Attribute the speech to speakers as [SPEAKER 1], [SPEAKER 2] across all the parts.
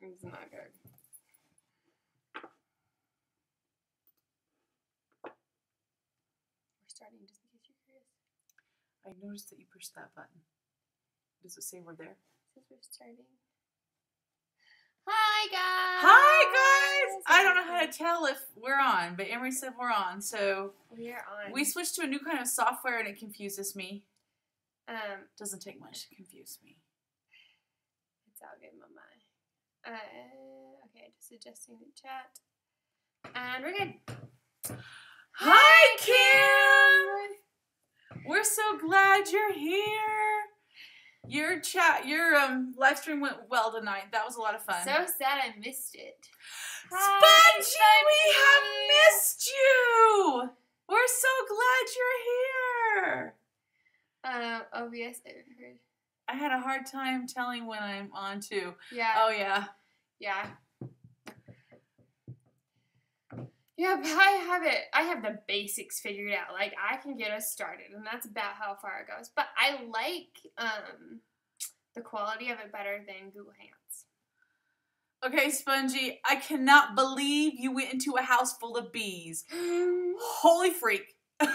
[SPEAKER 1] It's not good. We're starting, just in case you're curious.
[SPEAKER 2] I noticed that you pushed that button. Does it say we're there?
[SPEAKER 1] It says we're starting. Hi, guys!
[SPEAKER 2] Hi, guys! I don't know how to tell if we're on, but Emery said we're on, so...
[SPEAKER 1] We are on.
[SPEAKER 2] We switched to a new kind of software and it confuses me. Doesn't take much to confuse me.
[SPEAKER 1] It's all good, Mama. Okay, just adjusting the chat. And we're good.
[SPEAKER 2] Hi, Kim! We're so glad you're here. Your live stream went well tonight. That was a lot of fun.
[SPEAKER 1] So sad I missed it.
[SPEAKER 2] Spongy, we have missed you. We're so glad you're here.
[SPEAKER 1] OBS, I heard.
[SPEAKER 2] I had a hard time telling when I'm on too.
[SPEAKER 1] Yeah.
[SPEAKER 2] Oh yeah.
[SPEAKER 1] Yeah. Yeah, but I have the basics figured out. Like, I can get us started, and that's about how far it goes. But I like the quality of it better than Google Hangouts.
[SPEAKER 2] Okay, Spongy, I cannot believe you went into a house full of bees. Holy freak. Ah!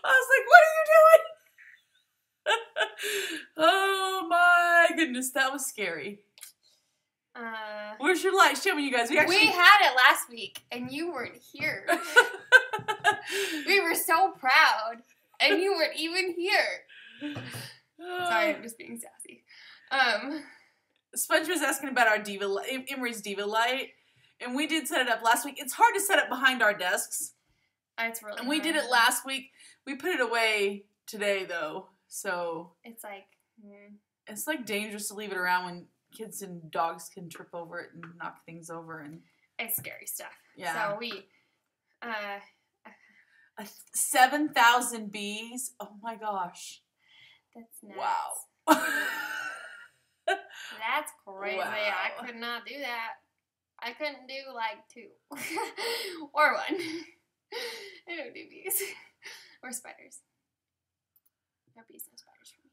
[SPEAKER 2] I was like, what are you doing? Oh my goodness, that was scary. Where's your light? Show me, you guys. We
[SPEAKER 1] had it last week, and you weren't here. We were so proud, and you weren't even here. Sorry, I'm just being sassy.
[SPEAKER 2] Sponge was asking about our Emery's Diva light, and we did set it up last week. It's hard to set up behind our desks.
[SPEAKER 1] It's really
[SPEAKER 2] And we did it last week. We put it away today, though, so...
[SPEAKER 1] It's like...
[SPEAKER 2] It's like dangerous to leave it around when kids and dogs can trip over it and knock things over, and...
[SPEAKER 1] It's scary stuff.
[SPEAKER 2] Yeah.
[SPEAKER 1] So we...
[SPEAKER 2] 7,000 bees? Oh my gosh.
[SPEAKER 1] That's nuts.
[SPEAKER 2] Wow.
[SPEAKER 1] That's crazy.
[SPEAKER 2] Wow.
[SPEAKER 1] I could not do that. I couldn't do like 2. Or 1. I don't do bees. Or spiders. No bees, no spiders for me.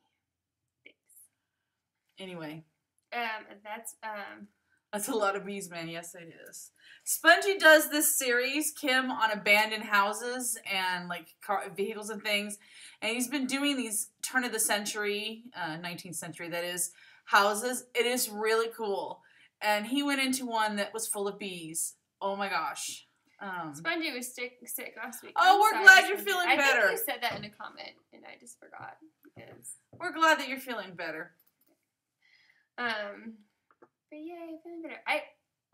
[SPEAKER 1] Thanks.
[SPEAKER 2] Anyway.
[SPEAKER 1] That's
[SPEAKER 2] a lot of bees, man. Yes, it is. Spongy does this series, Kim, on abandoned houses and like vehicles and things. And he's been doing these turn of the century, 19th century, that is, houses. It is really cool. And he went into one that was full of bees. Oh my gosh.
[SPEAKER 1] Spongy was sick last week.
[SPEAKER 2] Oh, we're glad you're feeling better.
[SPEAKER 1] I think you said that in a comment, and I just forgot. Because...
[SPEAKER 2] We're glad that you're feeling better.
[SPEAKER 1] But yeah, feeling better. I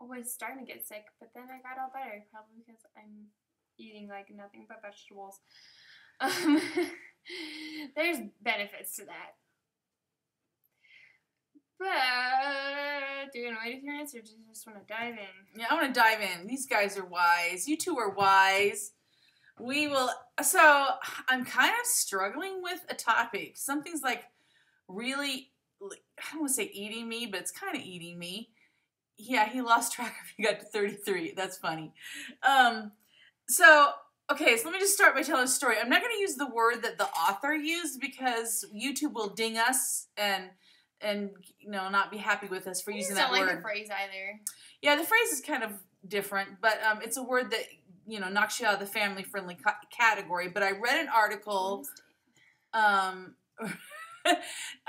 [SPEAKER 1] was starting to get sick, but then I got all better, probably because I'm eating like nothing but vegetables. There's benefits to that. But do you want to wait a few minutes, or do you just want to dive in?
[SPEAKER 2] Yeah, I want to dive in. These guys are wise. You two are wise. We will. So I'm kind of struggling with a topic. Something's like really, I don't want to say eating me, but it's kind of eating me. Yeah, he lost track of. He got to 33. That's funny. Okay, so let me just start by telling a story. I'm not going to use the word that the author used because YouTube will ding us and you know, not be happy with us for using that word. I don't like
[SPEAKER 1] the phrase either.
[SPEAKER 2] Yeah, the phrase is kind of different, but it's a word that, you know, knocks you out of the family-friendly category. But I read an article. I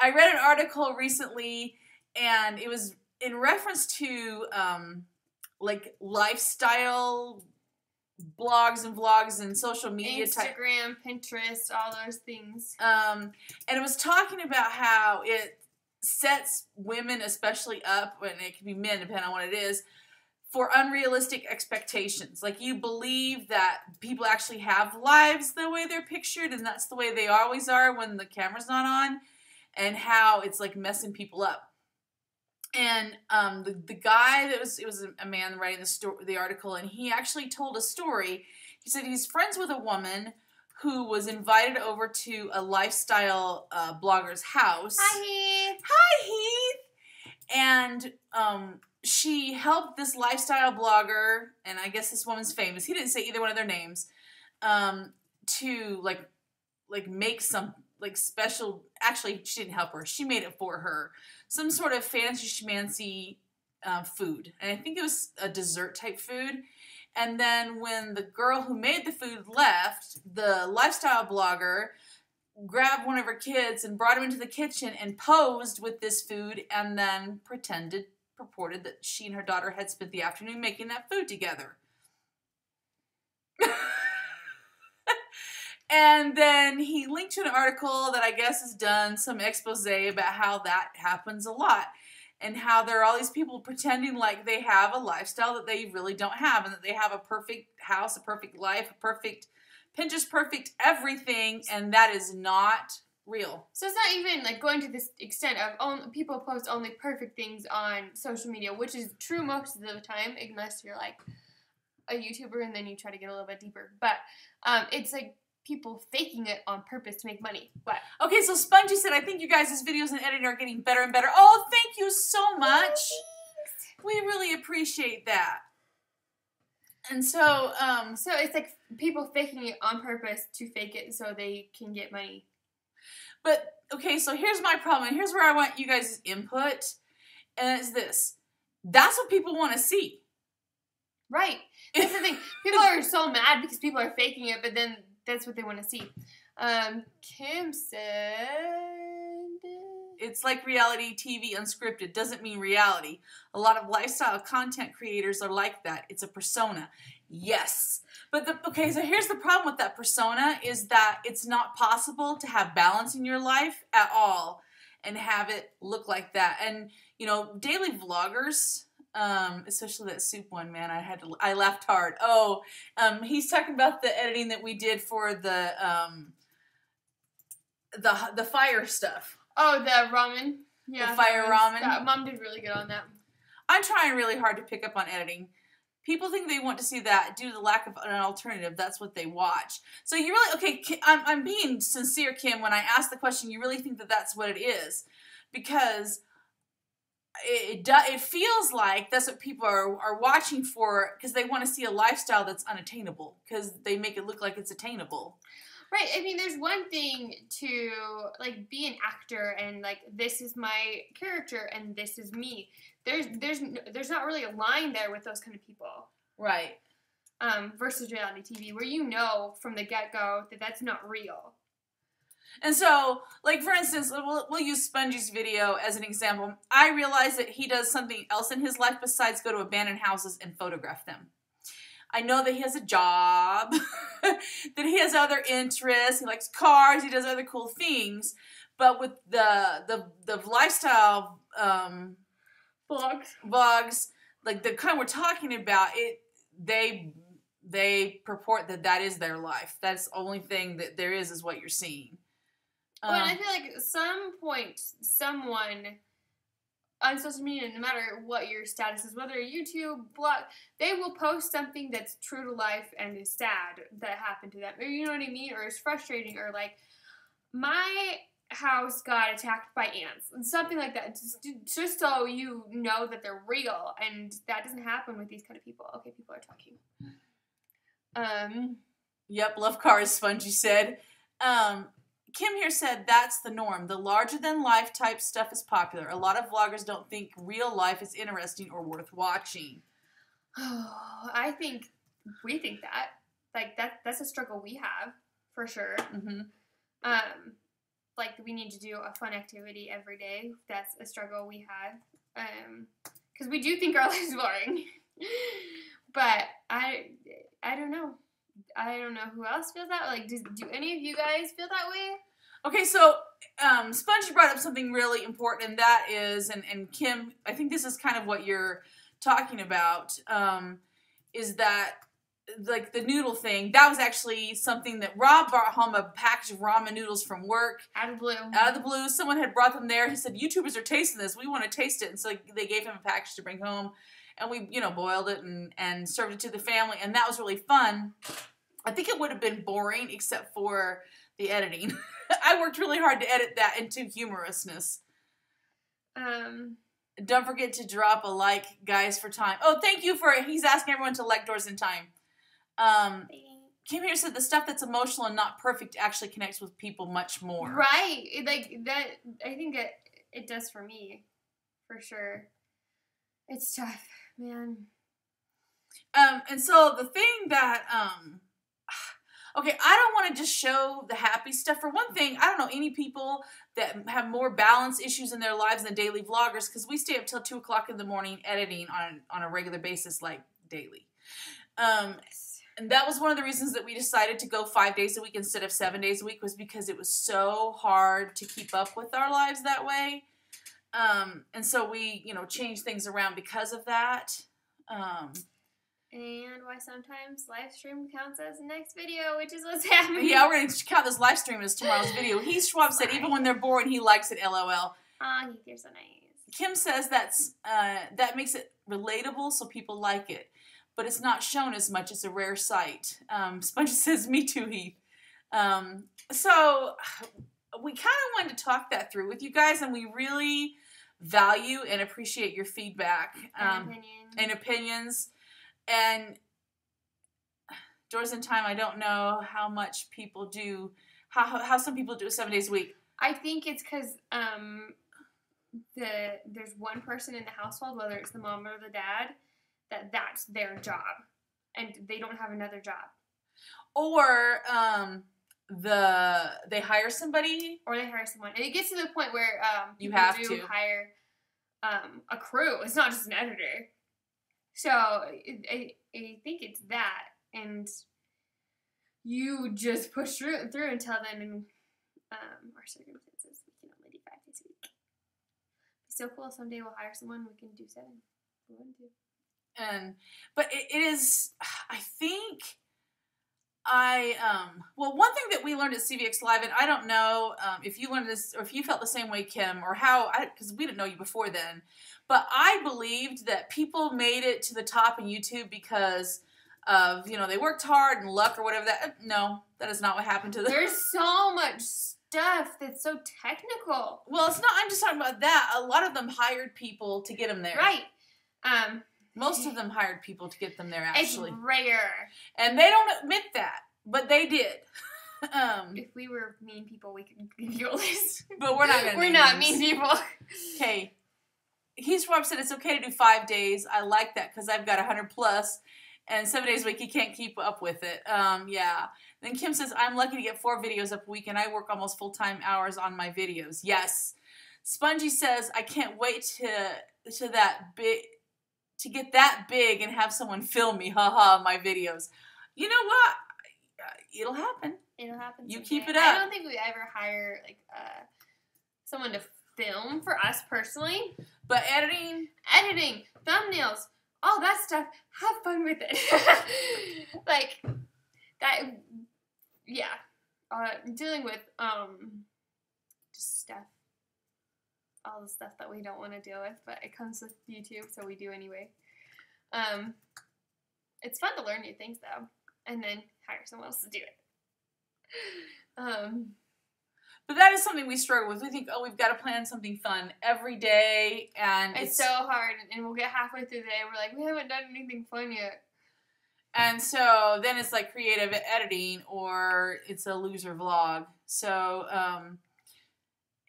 [SPEAKER 2] read an article recently, and it was in reference to like lifestyle blogs and vlogs and social media
[SPEAKER 1] Instagram, Pinterest, all those things.
[SPEAKER 2] And it was talking about how it sets women especially up, and it can be men depending on what it is, for unrealistic expectations. Like, you believe that people actually have lives the way they're pictured, and that's the way they always are when the camera's not on, and how it's like messing people up. And the guy it was a man writing the article, and he actually told a story. He said he's friends with a woman who was invited over to a lifestyle blogger's house.
[SPEAKER 1] Hi, Heath.
[SPEAKER 2] Hi, Heath. And she helped this lifestyle blogger, and I guess this woman's famous. He didn't say either one of their names. To like make some like special actually, she didn't help her. She made it for her. Some sort of fancy schmancy food. And I think it was a dessert type food. And then when the girl who made the food left, the lifestyle blogger grabbed one of her kids and brought him into the kitchen and posed with this food and then purported that she and her daughter had spent the afternoon making that food together. And then he linked to an article that I guess has done some expose about how that happens a lot. And how there are all these people pretending like they have a lifestyle that they really don't have. And that they have a perfect house, a perfect life, a perfect Pinterest, perfect everything. And that is not real.
[SPEAKER 1] So it's not even like going to this extent of people post only perfect things on social media, which is true most of the time, unless you're like a YouTuber and then you try to get a little bit deeper. But it's like people faking it on purpose to make money. What?
[SPEAKER 2] Okay, so Spongy said, I think you guys' videos and editing are getting better and better. Oh, thank you so much. We really appreciate that. And so,
[SPEAKER 1] so it's like people faking it on purpose to fake it so they can get money.
[SPEAKER 2] But, okay, so here's my problem. And here's where I want you guys' input. And it's this. That's what people want to see.
[SPEAKER 1] Right. That's the thing. People are so mad because people are faking it, but then that's what they want to see. Kim said...
[SPEAKER 2] It's like reality TV unscripted. Doesn't mean reality. A lot of lifestyle content creators are like that. It's a persona. Yes. But, okay, so here's the problem with that persona is that it's not possible to have balance in your life at all and have it look like that. And, you know, daily vloggers... especially that soup one, man, I laughed hard. Oh, he's talking about the editing that we did for the fire stuff.
[SPEAKER 1] Oh, the ramen. Yeah,
[SPEAKER 2] the fire ramen.
[SPEAKER 1] Mom did really good on that.
[SPEAKER 2] I'm trying really hard to pick up on editing. People think they want to see that due to the lack of an alternative. That's what they watch. So you really, okay, I'm being sincere, Kim, when I ask the question, you really think that that's what it is? Because it feels like that's what people are watching for because they want to see a lifestyle that's unattainable because they make it look like it's attainable.
[SPEAKER 1] Right. I mean, there's one thing to like be an actor and like this is my character and this is me. There's not really a line there with those kind of people.
[SPEAKER 2] Right.
[SPEAKER 1] Versus reality TV where you know from the get-go that that's not real.
[SPEAKER 2] And so, like, for instance, we'll use Spongy's video as an example. I realize that he does something else in his life besides go to abandoned houses and photograph them. I know that he has a job, that he has other interests. He likes cars. He does other cool things. But with the lifestyle vlogs, like the kind we're talking about, they purport that is their life. That's the only thing that there is what you're seeing.
[SPEAKER 1] Well, and I feel like at some point, someone on social media, no matter what your status is, whether YouTube, blog, they will post something that's true to life and is sad that happened to them. Or you know what I mean? Or is frustrating. Or like, my house got attacked by ants. And something like that. Just so you know that they're real. And that doesn't happen with these kind of people. Okay, people are talking.
[SPEAKER 2] Yep, love cars, Spongy said. Kim here said that's the norm. The larger-than-life type stuff is popular. A lot of vloggers don't think real life is interesting or worth watching.
[SPEAKER 1] Oh, I think we think that. Like, that's a struggle we have, for sure.
[SPEAKER 2] Mm-hmm.
[SPEAKER 1] Like, we need to do a fun activity every day. That's a struggle we have. Because we do think our life is boring. But I don't know. I don't know who else feels that. Like, do any of you guys feel that way?
[SPEAKER 2] Okay, so Spongy brought up something really important, and that is, and Kim, I think this is kind of what you're talking about, is that, like, the noodle thing, that was actually something that Rob brought home a package of ramen noodles from work.
[SPEAKER 1] Out of the blue.
[SPEAKER 2] Out of the blue. Someone had brought them there. He said, YouTubers are tasting this. We want to taste it. And so they gave him a package to bring home, and we, boiled it and served it to the family, and that was really fun. I think it would have been boring except for the editing. I worked really hard to edit that into humorousness. Don't forget to drop a like, guys, for time. Oh, thank you for, he's asking everyone to like Doors in Time. Kim here said the stuff that's emotional and not perfect actually connects with people much more.
[SPEAKER 1] Right. Like, that, I think it does for me. For sure. It's tough, man.
[SPEAKER 2] And so the thing that, okay, I don't want to just show the happy stuff. For one thing, I don't know any people that have more balance issues in their lives than daily vloggers, because we stay up till 2 o'clock in the morning editing on a regular basis, like daily. And that was one of the reasons that we decided to go 5 days a week instead of 7 days a week, was because it was so hard to keep up with our lives that way. And so we, changed things around because of that.
[SPEAKER 1] And why sometimes live stream counts as the next video, which is what's happening.
[SPEAKER 2] Yeah, we're going to count this live stream as tomorrow's video. Schwab said even when they're bored, he likes it, LOL.
[SPEAKER 1] Aw, you're so nice.
[SPEAKER 2] Kim says that makes it relatable, so people like it. But it's not shown as much as a rare sight. Spongy says, me too, Heath. So we kind of wanted to talk that through with you guys, and we really value and appreciate your feedback and opinions. And Doors in Time, I don't know how much people do, how some people do it 7 days a week.
[SPEAKER 1] I think it's because there's one person in the household, whether it's the mom or the dad, that's their job, and they don't have another job.
[SPEAKER 2] Or they hire somebody.
[SPEAKER 1] Or they hire someone. And it gets to the point where
[SPEAKER 2] you have to
[SPEAKER 1] hire a crew. It's not just an editor. So I think it's that, and you just push through until then. And our circumstances, we can only do 5 days a week. It's so cool. Someday we'll hire someone. We can do 7. We want to.
[SPEAKER 2] But it is, I think, well, one thing that we learned at CVX Live, and I don't know if you learned this, or if you felt the same way, Kim, or because we didn't know you before then, but I believed that people made it to the top in YouTube because of, they worked hard and luck or whatever. No, that is not what happened to them.
[SPEAKER 1] There's so much stuff that's so technical.
[SPEAKER 2] Well, it's not, I'm just talking about that. A lot of them hired people to get them there.
[SPEAKER 1] Right.
[SPEAKER 2] Most of them hired people to get them there, actually.
[SPEAKER 1] It's rare.
[SPEAKER 2] And they don't admit that, but they did.
[SPEAKER 1] If we were mean people, we could give you a list.
[SPEAKER 2] But we're not going to
[SPEAKER 1] We're not mean people.
[SPEAKER 2] Okay. Rob said it's okay to do 5 days. I like that because I've got 100 plus. And 7 days a week, you can't keep up with it. Yeah. Then Kim says, I'm lucky to get 4 videos up a week, and I work almost full-time hours on my videos. Yes. Spongy says, I can't wait to get that big and have someone film me, my videos. You know what? It'll happen.
[SPEAKER 1] It'll happen.
[SPEAKER 2] You
[SPEAKER 1] someday.
[SPEAKER 2] keep it up.
[SPEAKER 1] I don't think we ever hire someone to film for us personally.
[SPEAKER 2] But editing,
[SPEAKER 1] thumbnails, all that stuff. Have fun with it. Like that. Yeah. Dealing with just stuff. All the stuff that we don't want to deal with, but it comes with YouTube, so we do anyway. It's fun to learn new things, though, and then hire someone else to do it.
[SPEAKER 2] But that is something we struggle with. We think, we've got to plan something fun every day, and
[SPEAKER 1] it's so hard, and we'll get halfway through the day, and we're like, we haven't done anything fun yet.
[SPEAKER 2] And so then it's like creative editing, or it's a loser vlog. So,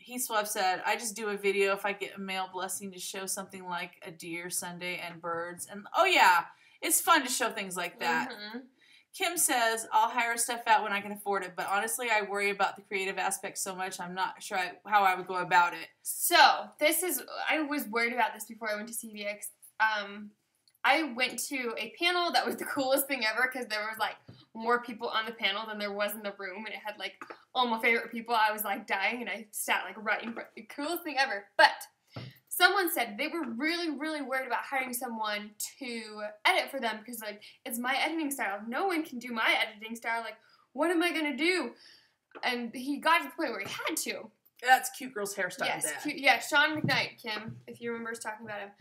[SPEAKER 2] Heathswap said, I just do a video if I get a male blessing to show something like a deer Sunday and birds. And, oh yeah, it's fun to show things like that. Mm-hmm. Kim says, I'll hire stuff out when I can afford it. But honestly, I worry about the creative aspect so much, I'm not sure how I would go about it.
[SPEAKER 1] So, I was worried about this before I went to CVX. I went to a panel that was the coolest thing ever because there was, like, more people on the panel than there was in the room, and it had, like, all my favorite people. I was, like, dying, and I sat, like, right in front. The coolest thing ever. But someone said they were really, really worried about hiring someone to edit for them because, like, it's my editing style. No one can do my editing style. Like, what am I going to do? And he got to the point where he had to.
[SPEAKER 2] That's Cute Girl's hairstyle.
[SPEAKER 1] Yes, yeah, Sean McKnight, Kim, if you remember us talking about him.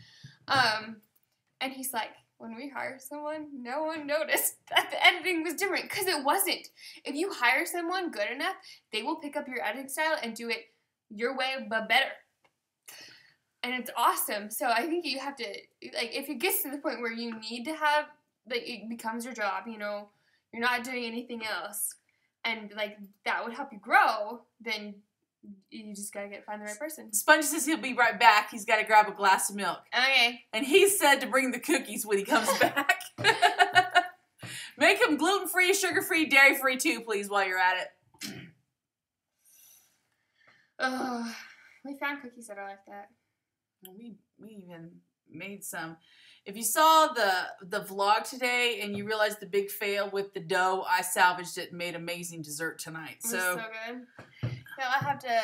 [SPEAKER 1] And he's like, when we hire someone, no one noticed that the editing was different. Because it wasn't. If you hire someone good enough, they will pick up your editing style and do it your way, but better. And it's awesome. So I think you have to, like, if it gets to the point where you need to have, like, it becomes your job, you're not doing anything else, and like that would help you grow, then you just gotta find the right person.
[SPEAKER 2] Spongy says he'll be right back. He's got to grab a glass of milk.
[SPEAKER 1] Okay.
[SPEAKER 2] And he said to bring the cookies when he comes back. Make them gluten-free, sugar-free, dairy-free too, please, while you're at it.
[SPEAKER 1] Oh, we found cookies that are like that.
[SPEAKER 2] We even made some. If you saw the vlog today and you realized the big fail with the dough, I salvaged it and made amazing dessert tonight.
[SPEAKER 1] It was so good. Yeah, I'll have to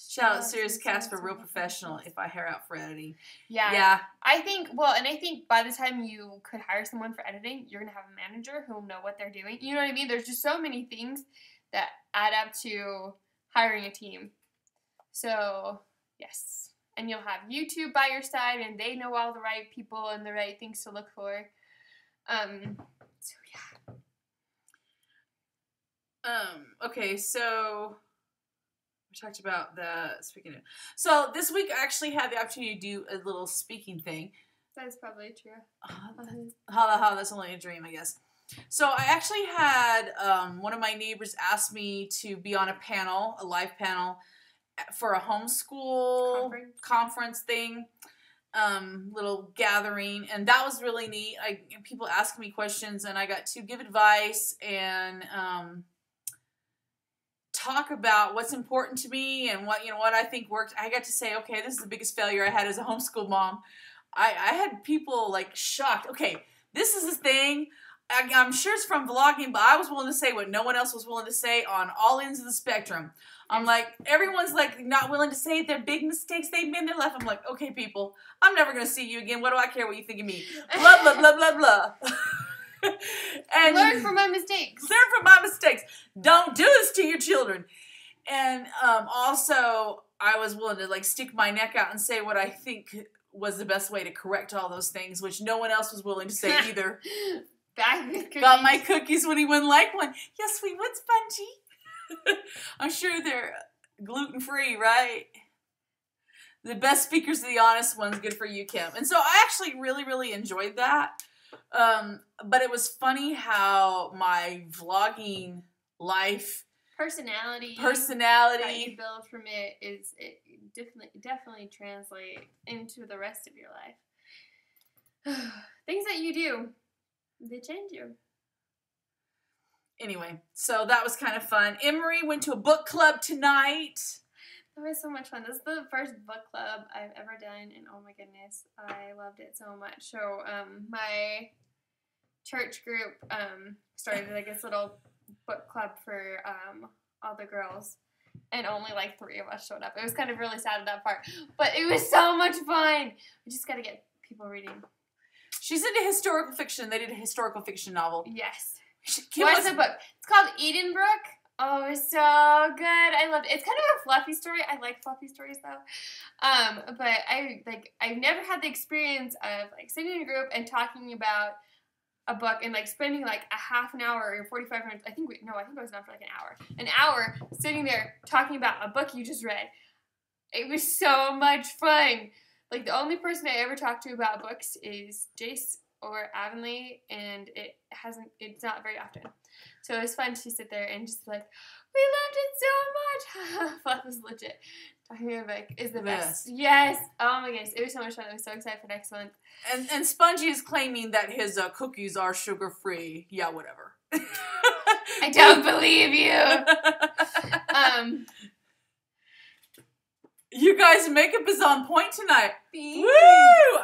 [SPEAKER 2] shout out Serious Cast for real professional if I hire out for editing.
[SPEAKER 1] Yeah. I think by the time you could hire someone for editing, you're going to have a manager who'll know what they're doing. You know what I mean? There's just so many things that add up to hiring a team. So, yes. And you'll have YouTube by your side, and they know all the right people and the right things to look for. So, yeah.
[SPEAKER 2] Okay, so we talked about speaking of. So this week I actually had the opportunity to do a little speaking thing.
[SPEAKER 1] That's probably true.
[SPEAKER 2] That's only a dream, I guess. So I actually had one of my neighbors ask me to be on a live panel for a homeschool conference thing, little gathering, and that was really neat. People asked me questions, and I got to give advice and talk about what's important to me and what I think worked. I got to say, okay, this is the biggest failure I had as a homeschool mom. I had people like shocked. Okay, this is the thing. I'm sure it's from vlogging, but I was willing to say what no one else was willing to say on all ends of the spectrum. I'm like, everyone's like not willing to say their big mistakes they've made in their life. I'm like, okay, people, I'm never going to see you again. What do I care what you think of me? Blah, blah, blah, blah, blah. And
[SPEAKER 1] learn from my mistakes.
[SPEAKER 2] Learn from my mistakes. Don't do this to your children. And also, I was willing to like stick my neck out and say what I think was the best way to correct all those things, which no one else was willing to say either. Got my cookies when he wouldn't like one. Yes, we would, Spongy. I'm sure they're gluten-free, right? The best speakers are the honest ones. Good for you, Kim. And so I actually really, really enjoyed that. But it was funny how my vlogging life personality
[SPEAKER 1] that you build from it definitely translate into the rest of your life. Things that you do, they change you.
[SPEAKER 2] Anyway, so that was kind of fun. Emery went to a book club tonight.
[SPEAKER 1] That was so much fun. This is the first book club I've ever done, and oh my goodness, I loved it so much. So, my church group started like this little book club for all the girls, and only like 3 of us showed up. It was kind of really sad at that part, but it was so much fun. We just got to get people reading.
[SPEAKER 2] She's into historical fiction. They did a historical fiction novel.
[SPEAKER 1] Yes. What's the book? It's called Edenbrook. Oh, it's so good. I loved it. It's kind of a fluffy story. I like fluffy stories though. But I've never had the experience of like sitting in a group and talking about a book and like spending like a half an hour or 45 minutes. I think it was not for like an hour. An hour sitting there talking about a book you just read. It was so much fun. Like the only person I ever talked to about books is Jace or Avonlea, and it's not very often. So it was fun to sit there and just like, we loved it so much. Fluff was legit. Talking about like is the best. Yes. Oh my goodness. It was so much fun. I was so excited for next month.
[SPEAKER 2] And Spongy is claiming that his cookies are sugar free. Yeah, whatever.
[SPEAKER 1] I don't believe you.
[SPEAKER 2] You guys' makeup is on point tonight. Woo!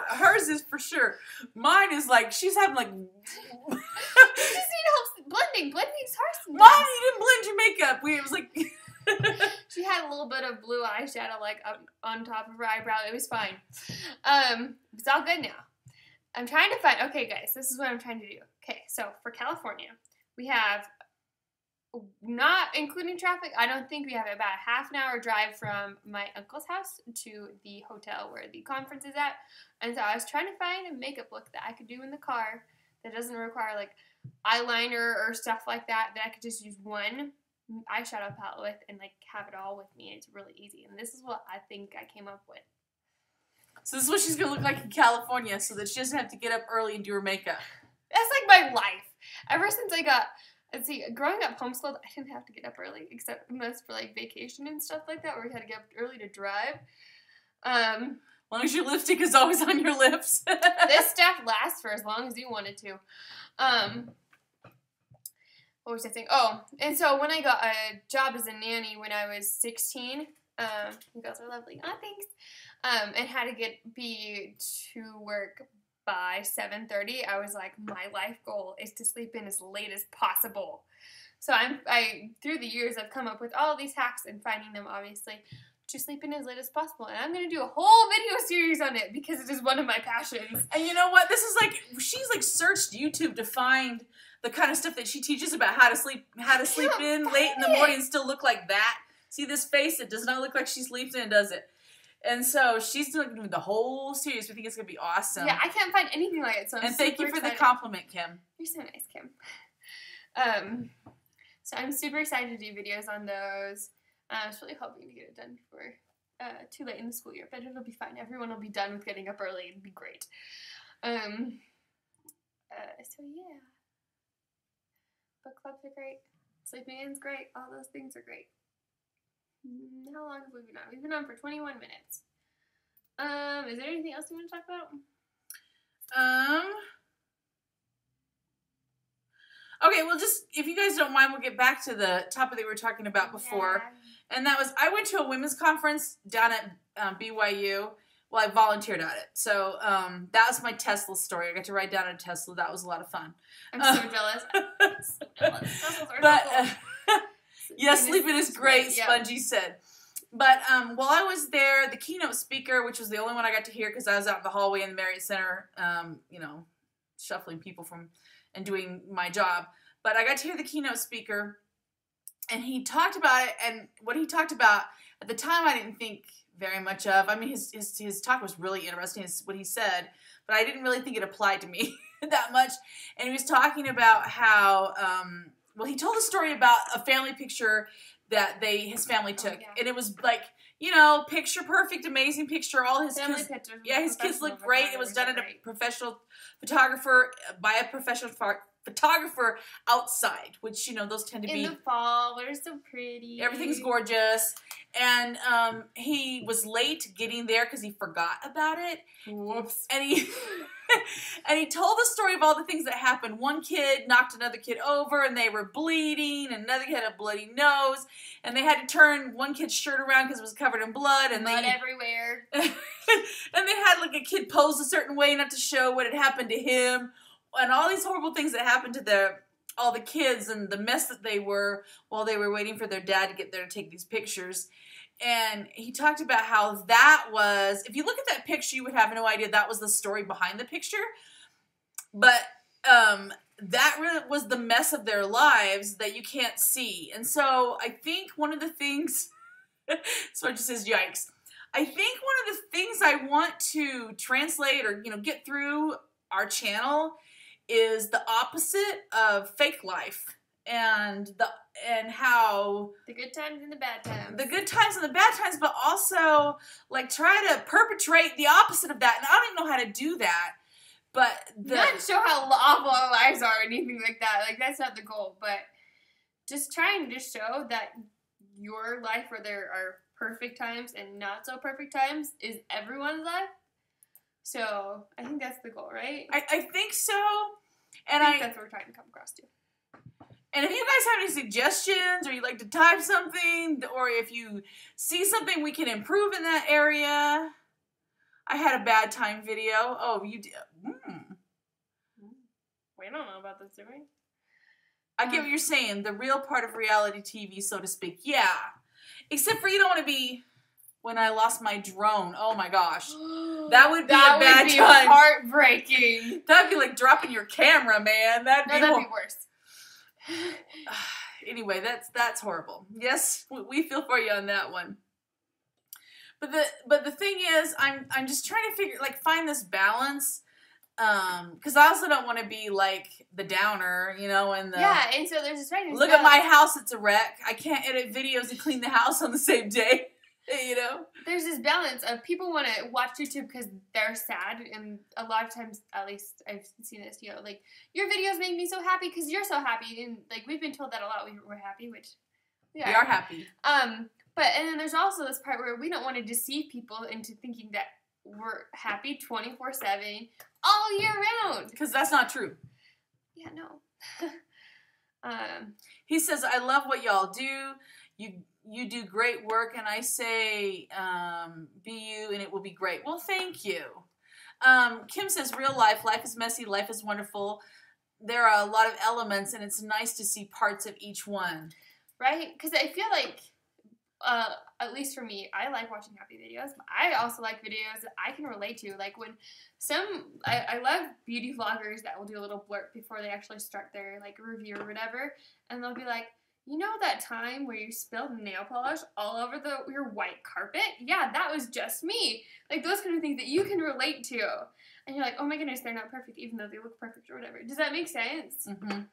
[SPEAKER 2] Hers is for sure. Mine is like, she's having like...
[SPEAKER 1] You just need help blending. Blending's hard sometimes.
[SPEAKER 2] Mom, you didn't blend your makeup. It was like...
[SPEAKER 1] She had a little bit of blue eyeshadow like up on top of her eyebrow. It was fine. It's all good now. I'm trying to find... Okay, guys, this is what I'm trying to do. Okay, so for California, we have... Not including traffic, I don't think we have about a half an hour drive from my uncle's house to the hotel where the conference is at. And so I was trying to find a makeup look that I could do in the car that doesn't require like eyeliner or stuff like that I could just use one eyeshadow palette with and like have it all with me. It's really easy. And this is what I think I came up with.
[SPEAKER 2] So this is what she's going to look like in California so that she doesn't have to get up early and do her makeup.
[SPEAKER 1] That's like my life. Ever since I got, let's see, growing up homeschooled, I didn't have to get up early, except most for like vacation and stuff like that, where we had to get up early to drive.
[SPEAKER 2] As long as your lipstick is always on your lips.
[SPEAKER 1] This stuff lasts for as long as you want it to. What was I saying? Oh, and so when I got a job as a nanny when I was 16, you guys are lovely. Oh, thanks. And had to be to work by 7:30. I was like, my life goal is to sleep in as late as possible. So I through the years I've come up with all these hacks and finding them obviously to sleep in as late as possible. And I'm gonna do a whole video series on it because it is one of my passions.
[SPEAKER 2] And you know what? This is like she's like searched YouTube to find the kind of stuff that she teaches about how to sleep in late in the morning and still look like that. See this face? It does not look like she sleeps in, does it? And so she's doing the whole series. We think it's gonna be awesome.
[SPEAKER 1] Yeah, I can't find anything like it. So I'm
[SPEAKER 2] thank you for the compliment, Kim.
[SPEAKER 1] You're so nice, Kim. So I'm super excited to do videos on those. I was really hoping to get it done before too late in the school year, but it'll be fine. Everyone will be done with getting up early. It'll be great. So yeah, book clubs are great. Sleeping in's great. All those things are great. How long have we been on? We've been on for 21 minutes. Is there anything else you want to talk about?
[SPEAKER 2] Okay, well, just, if you guys don't mind, we'll get back to the topic that we were talking about before. Yeah. And that was, I went to a women's conference down at BYU. Well, I volunteered at it. So, that was my Tesla story. I got to ride down a Tesla. That was a lot of fun.
[SPEAKER 1] I'm so jealous. So jealous.
[SPEAKER 2] But, yes, sleeping is great, Spongy said. But while I was there, the keynote speaker, which was the only one I got to hear because I was out in the hallway in the Marriott Center, you know, shuffling people from and doing my job. But I got to hear the keynote speaker, and he talked about it. And what he talked about at the time, I didn't think very much of. I mean, his talk was really interesting, is what he said, but I didn't really think it applied to me that much. And he was talking about how. Well, he told a story about a family picture that his family took, and it was like, you know, picture perfect, amazing picture. All his kids, his kids looked great. It was done at a professional photographer by a professional photographer outside, which, you know, those tend to be
[SPEAKER 1] in the fall. They're so pretty.
[SPEAKER 2] Everything's gorgeous, and he was late getting there because he forgot about it.
[SPEAKER 1] Whoops.
[SPEAKER 2] And he. And he told the story of all the things that happened. One kid knocked another kid over, and they were bleeding, and another kid had a bloody nose, and they had to turn one kid's shirt around because it was covered in blood. And
[SPEAKER 1] blood everywhere.
[SPEAKER 2] And they had, like, a kid pose a certain way not to show what had happened to him, and all these horrible things that happened to all the kids, and the mess that they were while they were waiting for their dad to get there to take these pictures. And he talked about how that was, if you look at that picture, you would have no idea that was the story behind the picture. But that really was the mess of their lives that you can't see. And so I think one of the things, so it just says, yikes. I think one of the things I want to translate or, you know, get through our channel is the opposite of fake life. And how
[SPEAKER 1] the good times and the bad times.
[SPEAKER 2] The good times and the bad times, but also like try to perpetrate the opposite of that. And I don't even know how to do that. But
[SPEAKER 1] not show how awful our lives are or anything like that. Like, that's not the goal. But just trying to show that your life, where there are perfect times and not so perfect times, is everyone's life. So I think that's the goal, right?
[SPEAKER 2] I think so. And
[SPEAKER 1] I think that's what we're trying to come across to.
[SPEAKER 2] And if you guys have any suggestions, or you'd like to type something, or if you see something we can improve in that area. I had a bad time video. Oh, you did.
[SPEAKER 1] We don't know about this, do we?
[SPEAKER 2] I get what you're saying. The real part of reality TV, so to speak. Yeah. Except for you don't want to be when I lost my drone. Oh my gosh. That would be a bad time.
[SPEAKER 1] Heartbreaking.
[SPEAKER 2] That'd be like dropping your camera, man. That'd be
[SPEAKER 1] worse.
[SPEAKER 2] Anyway, that's horrible. Yes, we feel for you on that one. But the thing is, I'm just trying to find this balance, because I also don't want to be like the downer, you know, and
[SPEAKER 1] and so there's this
[SPEAKER 2] look at my house, it's a wreck. I can't edit videos and clean the house on the same day. You know?
[SPEAKER 1] There's this balance of people want to watch YouTube because they're sad, and a lot of times, at least I've seen this, you know, like, your videos make me so happy because you're so happy, and, like, we've been told that a lot. We're happy, which we
[SPEAKER 2] are happy.
[SPEAKER 1] But, and then there's also this part where we don't want to deceive people into thinking that we're happy 24/7 all year round.
[SPEAKER 2] Because that's not true.
[SPEAKER 1] Yeah, no.
[SPEAKER 2] He says, I love what y'all do. You do great work, and I say, be you, and it will be great. Well, thank you. Kim says, real life is messy, life is wonderful. There are a lot of elements, and it's nice to see parts of each one.
[SPEAKER 1] Right? Because I feel like, at least for me, I like watching happy videos. But I also like videos that I can relate to. Like when I love beauty vloggers that will do a little blurb before they actually start their like review or whatever. And they'll be like, you know that time where you spilled nail polish all over your white carpet? Yeah, that was just me. Like those kind of things that you can relate to. And you're like, oh my goodness, they're not perfect even though they look perfect or whatever. Does that make sense? Mm-hmm.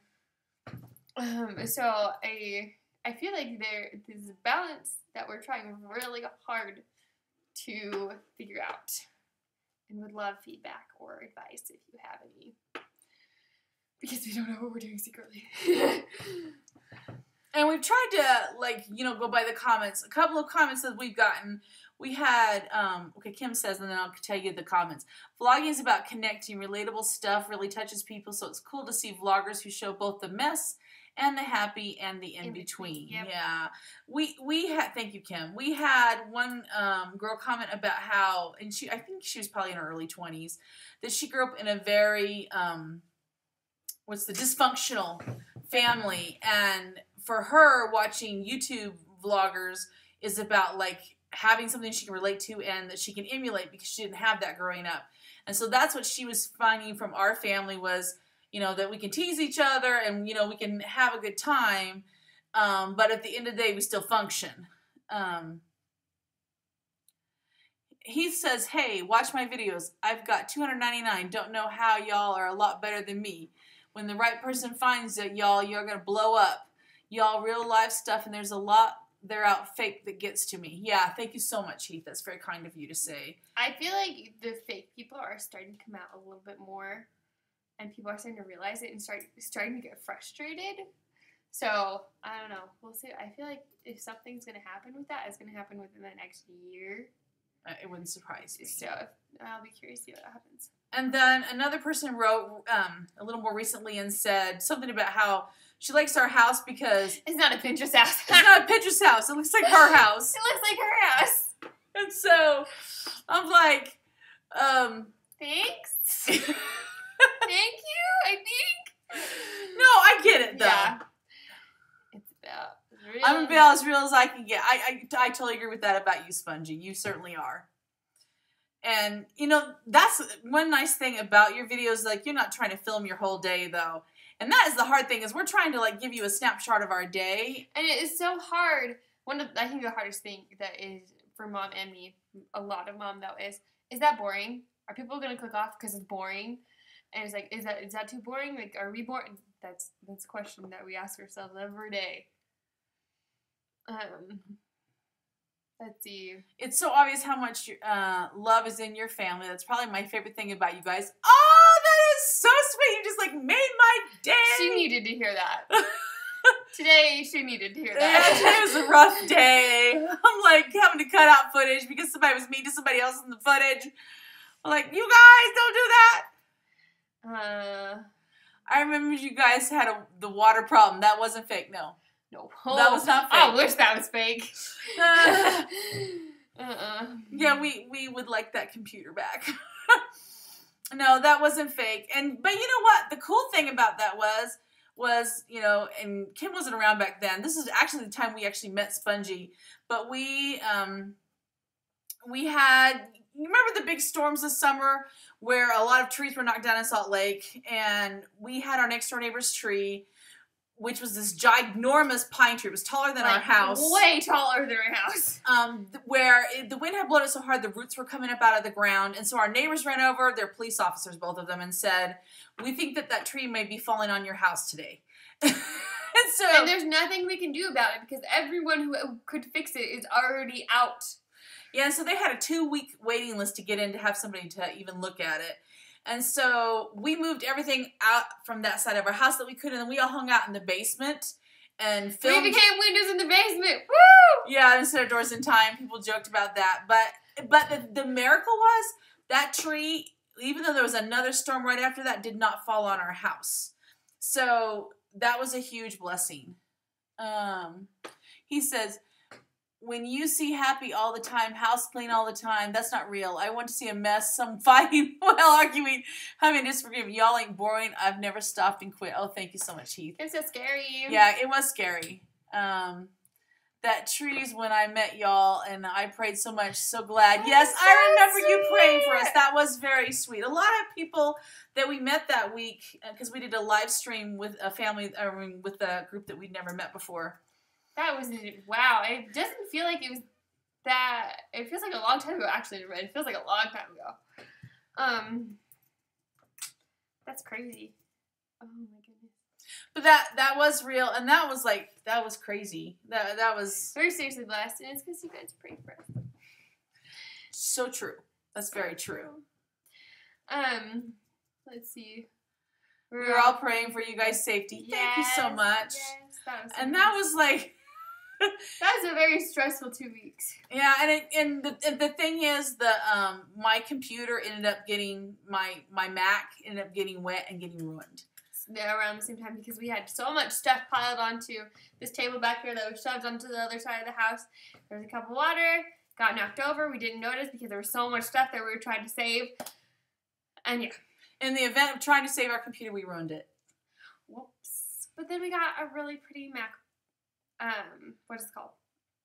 [SPEAKER 1] So I feel like there's a balance that we're trying really hard to figure out. And would love feedback or advice if you have any. Because we don't know what we're doing secretly.
[SPEAKER 2] And we've tried to, like, you know, go by the comments. A couple of comments that we've gotten. We had, okay, Kim says, and then I'll tell you the comments. Vlogging is about connecting. Relatable stuff really touches people, so it's cool to see vloggers who show both the mess and the happy and the in-between.
[SPEAKER 1] Yep.
[SPEAKER 2] Yeah. We had, thank you, Kim. We had one girl comment about how, and I think she was probably in her early 20s, that she grew up in a very, dysfunctional family. And for her, watching YouTube vloggers is about, like, having something she can relate to and that she can emulate because she didn't have that growing up. And so that's what she was finding from our family was, you know, that we can tease each other and, you know, we can have a good time. But at the end of the day, we still function. He says, hey, watch my videos. I've got 299. Don't know how y'all are a lot better than me. When the right person finds it, y'all, you're going to blow up. Y'all real life stuff, and there's a lot there out fake that gets to me. Yeah, thank you so much, Heath. That's very kind of you to say.
[SPEAKER 1] I feel like the fake people are starting to come out a little bit more, and people are starting to realize it and starting to get frustrated. So, I don't know. We'll see. I feel like if something's going to happen with that, it's going to happen within the next year.
[SPEAKER 2] It wouldn't surprise me.
[SPEAKER 1] So, I'll be curious to see what happens.
[SPEAKER 2] And then another person wrote a little more recently and said something about how she likes our house because...
[SPEAKER 1] It's not a Pinterest house.
[SPEAKER 2] It's not a Pinterest house. It looks like her house.
[SPEAKER 1] It looks like her house.
[SPEAKER 2] And so, I'm like,
[SPEAKER 1] Thanks. Thank you, I think.
[SPEAKER 2] No, I get it, though.
[SPEAKER 1] Yeah. It's about real.
[SPEAKER 2] I'm going to be as real as I can get. I totally agree with that about you, Spongy. You certainly are. And, you know, that's one nice thing about your videos. Like, you're not trying to film your whole day, though. And that is the hard thing, is we're trying to, like, give you a snapshot of our day.
[SPEAKER 1] And it is so hard. I think the hardest thing that is for Mom and me, a lot of Mom, though, is that boring? Are people going to click off because it's boring? And it's like, is that too boring? Like, are we boring? That's a question that we ask ourselves every day. Let's see.
[SPEAKER 2] It's so obvious how much love is in your family. That's probably my favorite thing about you guys. Oh, that is so sweet. You just, like, made my day.
[SPEAKER 1] She needed to hear that. Today, she needed to hear that.
[SPEAKER 2] Yeah, today was a rough day. I'm, like, having to cut out footage because somebody was mean to somebody else in the footage. I'm like, you guys, don't do that. I remember you guys had the water problem. That wasn't fake, no.
[SPEAKER 1] No.
[SPEAKER 2] That was not fake.
[SPEAKER 1] I wish that was fake.
[SPEAKER 2] Yeah, we would like that computer back. No, that wasn't fake. But you know what? The cool thing about that was, you know, and Kim wasn't around back then. This is actually the time we actually met Spongy. But we had, you remember the big storms this summer where a lot of trees were knocked down in Salt Lake, and we had our next door neighbor's tree, which was this ginormous pine tree. It was taller than our house.
[SPEAKER 1] Way taller than our house.
[SPEAKER 2] Where the wind had blown it so hard, the roots were coming up out of the ground. And so our neighbors ran over, they're police officers, both of them, and said, we think that tree may be falling on your house today. And
[SPEAKER 1] there's nothing we can do about it because everyone who could fix it is already out.
[SPEAKER 2] Yeah, so they had a 2-week waiting list to get in to have somebody to even look at it. And so we moved everything out from that side of our house that we could, and then we all hung out in the basement and filmed.
[SPEAKER 1] We became windows in the basement. Woo!
[SPEAKER 2] Yeah, instead of doors in time. People joked about that. But the miracle was that tree, even though there was another storm right after that, did not fall on our house. So that was a huge blessing. He says, when you see happy all the time, house clean all the time, that's not real. I want to see a mess, some fighting while arguing, having disagreement. Y'all ain't boring. I've never stopped and quit. Oh, thank you so much, Heath.
[SPEAKER 1] It's so scary.
[SPEAKER 2] Yeah, it was scary. That tree's when I met y'all, and I prayed so much. So glad.
[SPEAKER 1] That's
[SPEAKER 2] yes,
[SPEAKER 1] so
[SPEAKER 2] I remember you praying for us.
[SPEAKER 1] sweet.
[SPEAKER 2] That was very sweet. A lot of people that we met that week, because we did a live stream with a family, with a group that we'd never met before.
[SPEAKER 1] That was, wow. It doesn't feel like it was that, it feels like a long time ago, actually. It feels like a long time ago. That's crazy. Oh my goodness.
[SPEAKER 2] But that was real, and that was crazy. That was
[SPEAKER 1] We're seriously blessed, and it's because you guys prayed for us.
[SPEAKER 2] so true. That's very true.
[SPEAKER 1] Let's see.
[SPEAKER 2] We were all praying for you guys' safety. Thank you so much.
[SPEAKER 1] Yes, that was so
[SPEAKER 2] And
[SPEAKER 1] nice.
[SPEAKER 2] that was like,
[SPEAKER 1] That was a very stressful 2 weeks.
[SPEAKER 2] yeah. And the thing is, my computer ended up getting my Mac ended up getting wet and getting ruined.
[SPEAKER 1] Around the same time, because we had so much stuff piled onto this table back here that was shoved onto the other side of the house. There was a cup of water, got knocked over. We didn't notice because there was so much stuff that we were trying to save. And yeah.
[SPEAKER 2] In the event of trying to save our computer, we ruined it.
[SPEAKER 1] Whoops. But then we got a really pretty Mac, what is it called?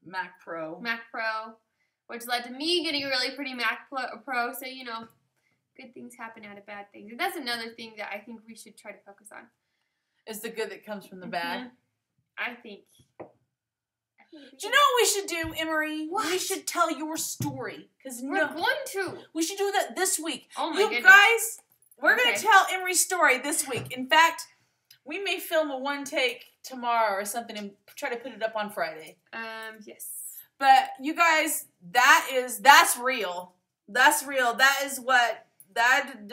[SPEAKER 2] Mac Pro.
[SPEAKER 1] Mac Pro, which led to me getting a really pretty Mac Pro. So, you know, good things happen out of bad things. And that's another thing that I think we should try to focus on.
[SPEAKER 2] Is the good that comes from the bad.
[SPEAKER 1] Mm-hmm. I think
[SPEAKER 2] Do you know what we should do, Emery?
[SPEAKER 1] What?
[SPEAKER 2] We should tell your story. Because
[SPEAKER 1] we're going to.
[SPEAKER 2] we should do that this week.
[SPEAKER 1] Oh my
[SPEAKER 2] you
[SPEAKER 1] goodness.
[SPEAKER 2] guys, we're going
[SPEAKER 1] Okay.
[SPEAKER 2] to tell Emery's story this week. In fact, we may film a one take tomorrow or something and try to put it up on Friday.
[SPEAKER 1] Yes.
[SPEAKER 2] But you guys, that's real. That's real.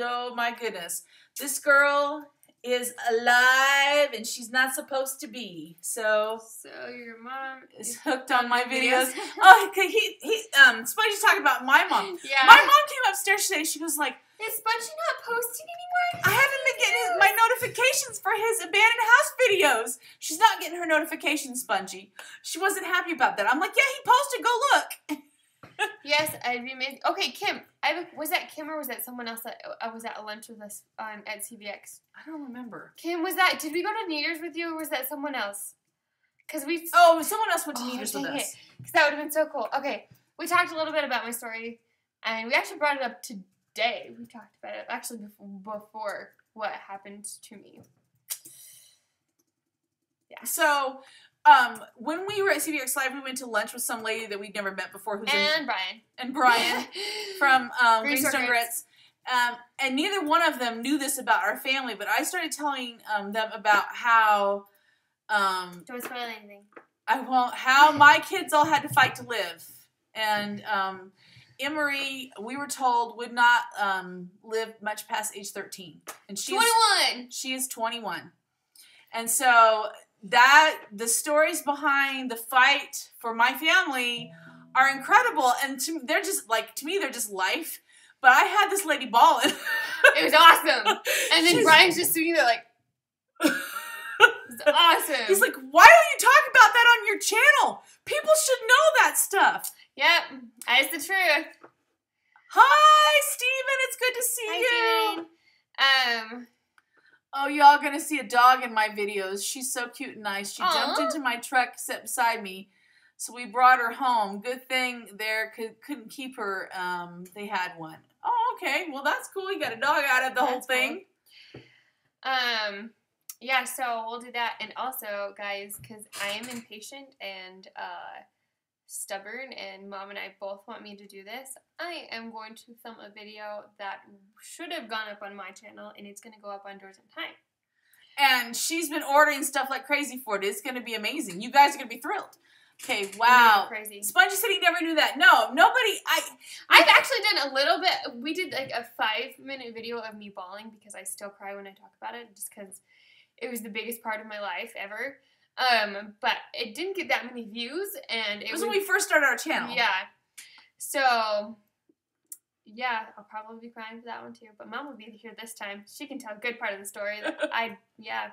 [SPEAKER 2] Oh my goodness. This girl is alive and she's not supposed to be. So
[SPEAKER 1] your mom
[SPEAKER 2] is hooked on my videos.
[SPEAKER 1] videos.
[SPEAKER 2] Oh, Spongy's talking about my mom.
[SPEAKER 1] Yeah.
[SPEAKER 2] My mom came upstairs today. She was like,
[SPEAKER 1] Is Spongy not posting anymore?
[SPEAKER 2] I haven't been getting my notifications for his abandoned house videos. She's not getting her notifications, Spongy. She wasn't happy about that. I'm like, yeah, he posted. Go look.
[SPEAKER 1] Yes, I'd be amazing. Okay, Kim. Was that Kim or was that someone else that was at a lunch with us at CBX?
[SPEAKER 2] I don't remember.
[SPEAKER 1] Kim, did we go to New Year's with you or was that someone else? Because
[SPEAKER 2] Someone else went to New Year's with
[SPEAKER 1] dang
[SPEAKER 2] us.
[SPEAKER 1] Because that would have been so cool. Okay, we talked a little bit about my story, and we actually brought it up today. We talked about it actually before what happened to me. Yeah.
[SPEAKER 2] So, when we were at CBX Live, we went to lunch with some lady that we'd never met before. Brian from Greenstone Grits. And neither one of them knew this about our family, but I started telling them about how
[SPEAKER 1] Don't spoil anything.
[SPEAKER 2] how my kids all had to fight to live. And Emery, we were told, would not live much past age 13. And she's
[SPEAKER 1] 21!
[SPEAKER 2] She is 21. And so the stories behind the fight for my family are incredible. And to me, they're just life. But I had this lady bawling.
[SPEAKER 1] It was awesome. And then Brian's just sitting there like, it's awesome.
[SPEAKER 2] He's like, why don't you talk about that on your channel? People should know that stuff.
[SPEAKER 1] Yep, that's the truth.
[SPEAKER 2] Hi, Steven. It's good to see you.
[SPEAKER 1] Hi,
[SPEAKER 2] Oh, y'all gonna see a dog in my videos. She's so cute and nice. She jumped
[SPEAKER 1] Aw.
[SPEAKER 2] into my truck, sat beside me. So we brought her home. Good thing couldn't keep her. They had one. Oh, okay. Well, that's cool. You got a dog out of the whole
[SPEAKER 1] That's
[SPEAKER 2] thing.
[SPEAKER 1] Cool. Yeah, so we'll do that. And also, guys, because I am impatient and stubborn, and Mom and I both want me to do this, I am going to film a video that should have gone up on my channel, and it's going to go up on Doors in Time.
[SPEAKER 2] And she's been ordering stuff like crazy for it. It's going to be amazing. You guys are going to be thrilled. Okay, wow.
[SPEAKER 1] Crazy.
[SPEAKER 2] Spongy said he never knew that. No, nobody.
[SPEAKER 1] I've actually done a little bit. We did like a 5-minute video of me bawling because I still cry when I talk about it, just because it was the biggest part of my life ever. But it didn't get that many views, and
[SPEAKER 2] it was when we first started our channel.
[SPEAKER 1] Yeah. So, yeah, I'll probably be crying for that one too. But Mom will be here this time. She can tell a good part of the story. Yeah.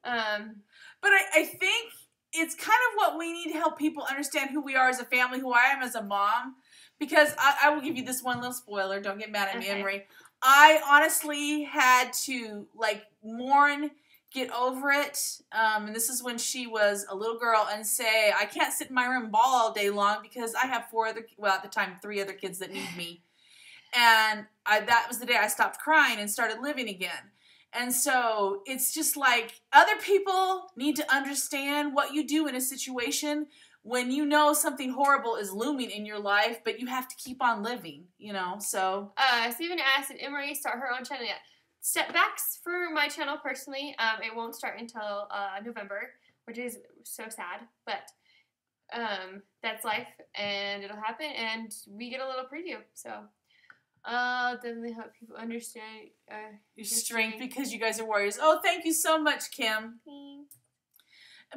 [SPEAKER 2] But I think it's kind of what we need to help people understand who we are as a family, who I am as a mom. Because I will give you this one little spoiler. Don't get mad at me, Emery. I honestly had to, like, mourn, get over it. And this is when she was a little girl, and say, I can't sit in my room and bawl all day long because I have at the time, 3 other kids that need me. And that was the day I stopped crying and started living again. And so it's just like other people need to understand what you do in a situation when you know something horrible is looming in your life, but you have to keep on living, you know, so.
[SPEAKER 1] Stephen asked, did Emery start her own channel yet? Setbacks for my channel personally. It won't start until November, which is so sad, but that's life, and it'll happen, and we get a little preview, so. Definitely help people understand
[SPEAKER 2] your strength because you guys are warriors. Oh, thank you so much, Kim.
[SPEAKER 1] Thanks.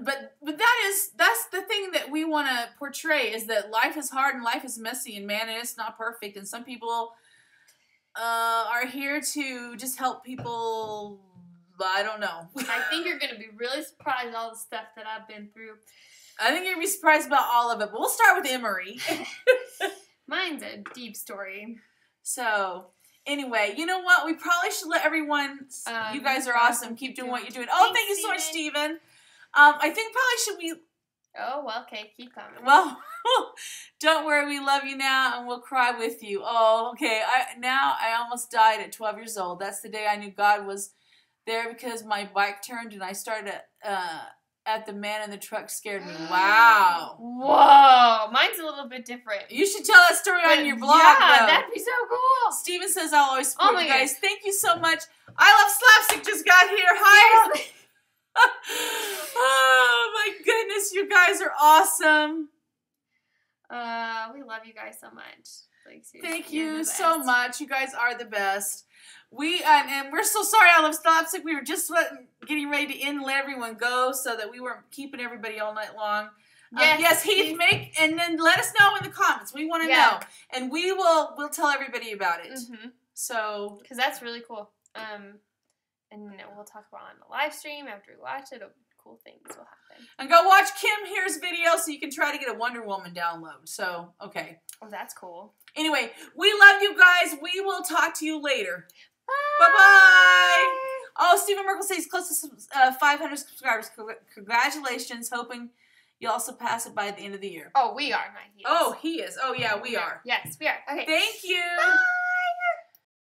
[SPEAKER 2] But that's the thing that we want to portray, is that life is hard and life is messy, and man, it's not perfect. And some people are here to just help people. I don't know.
[SPEAKER 1] I think you're gonna be really surprised at all the stuff that I've been through.
[SPEAKER 2] I think you're gonna be surprised about all of it. But we'll start with Emery.
[SPEAKER 1] Mine's a deep story.
[SPEAKER 2] So, anyway, you know what? We probably should let everyone, you guys are awesome. Keep doing what you're doing. Oh, thank you so much, Steven. I think probably should
[SPEAKER 1] Oh, well, okay. Keep coming.
[SPEAKER 2] Well, don't worry. We love you now, and we'll cry with you. Oh, okay. I almost died at 12 years old. That's the day I knew God was there, because my bike turned, and I started at the man in the truck. Scared me. Wow.
[SPEAKER 1] Whoa. Mine's a little bit different.
[SPEAKER 2] You should tell that story on your blog,
[SPEAKER 1] yeah,
[SPEAKER 2] though.
[SPEAKER 1] That'd be so cool.
[SPEAKER 2] Steven says I'll always support you guys.
[SPEAKER 1] God.
[SPEAKER 2] Thank you so much. I Love Slapstick just got here. Hi. Oh, my goodness. You guys are awesome.
[SPEAKER 1] We love you guys so much. Like,
[SPEAKER 2] thank you so much. You guys are the best. And we're so sorry, I Love Slapstick. We were just getting ready to end and let everyone go so that we weren't keeping everybody all night long. Yes, Heath, and then let us know in the comments. We want to know, and we'll tell everybody about it. So,
[SPEAKER 1] because that's really cool. And we'll talk about it on the live stream after we watch it. Cool things will happen.
[SPEAKER 2] And go watch Kim Here's video so you can try to get a Wonder Woman download. So, okay.
[SPEAKER 1] Oh, that's cool.
[SPEAKER 2] Anyway, we love you guys. We will talk to you later.
[SPEAKER 1] Bye.
[SPEAKER 2] Bye-bye. Oh, Stephen Merkel says he's close to 500 subscribers. Congratulations. Hoping you'll also pass it by the end of the year.
[SPEAKER 1] Oh, we are. Not he is.
[SPEAKER 2] Oh, he is. Oh, yeah, we are.
[SPEAKER 1] Yes, we are. Okay.
[SPEAKER 2] Thank you.
[SPEAKER 1] Bye.